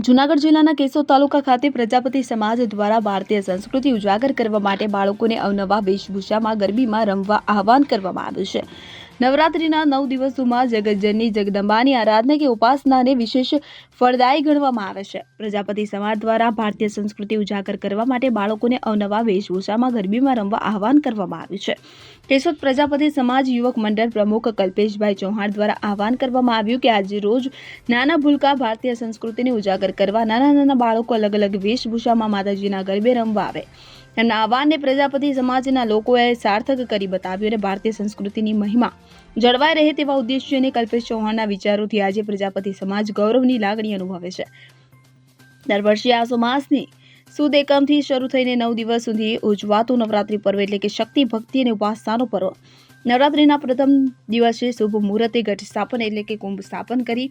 જૂનાગઢ જિલ્લાના કેશોદ તાલુકા ખાતે પ્રજાપતિ સમાજ દ્વારા ભારતીય સંસ્કૃતિ ઉજાગર કરવા માટે બાળકોને અવનવા વેશભૂષામાં ગરબીમાં રમવા આહવાન કરવામાં આવ્યું છે. નવરાત્રિના 9 દિવસોમાં જગતજનની જગદંબાની આરાધના કે ઉપાસનાને વિશેષ ફળદાયી ગણવામાં આવે છે. પ્રજાપતિ સમાજ દ્વારા ભારતીય સંસ્કૃતિ ઉજાગર કરવા માટે બાળકોને અવનવા વેશભૂષામાં ગરબીમાં રમવા આહવાન કરવામાં આવ્યું છે. કેશોદ પ્રજાપતિ સમાજ યુવક મંડળ પ્રમુખ કલ્પેશભાઈ ચૌહાણ દ્વારા આહવાન કરવામાં આવ્યું કે આજે રોજ નાના ભૂલકા ભારતીય સંસ્કૃતિને ઉજાગર કરવા નાના બાળકો અલગ અલગ વેશભૂષામાં માતાજીના ગરબે રમવા આવે. એમના આહવાનને પ્રજાપતિ સમાજના લોકોએ સાર્થક કરી બતાવ્યું અને ભારતીય સંસ્કૃતિની મહિમા જળવાઈ રહે તેવા ઉદ્દેશ્યને કલ્પેશ ચૌહાણના વિચારોથી આજે પ્રજાપતિ સમાજ ગૌરવની લાગણી અનુભવે છે. દર વર્ષે આસો માસની સુદ એકમથી શરૂ થઈને 9 દિવસ સુધી ઉજવાતું નવરાત્રી પર્વ એટલે કે શક્તિ ભક્તિ અને ઉપાસનાનો પર્વ. નવરાત્રિના પ્રથમ દિવસે શુભ મુહૂર્તે ઘટ સ્થાપન એટલે કે કુંભ સ્થાપન કરી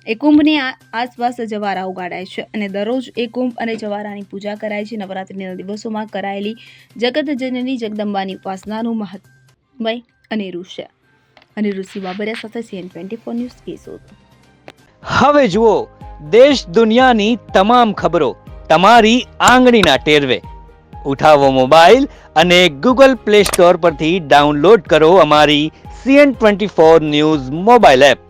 એ કુંભની આસપાસ જવારા ઉગાડાય છે અને દરરોજ એ કુંભ અને જવારાની પૂજા કરાય છે. નવરાત્રિના દિવસોમાં કરાયેલી જગત જનની જગદંબાની ઉપાસનાનું મહત્મય અનેરું છે. અનિરુદ્ધ બાબરિયા સાથે CN24 ન્યૂઝ કેશોદ. હવે જુઓ દેશ દુનિયાની તમામ ખબરો તમારી આંગળીના ટેરવે. ઉઠાવો મોબાઈલ અને Google Play Store પરથી ડાઉનલોડ કરો અમારી CN24 ન્યૂઝ મોબાઈલ એપ.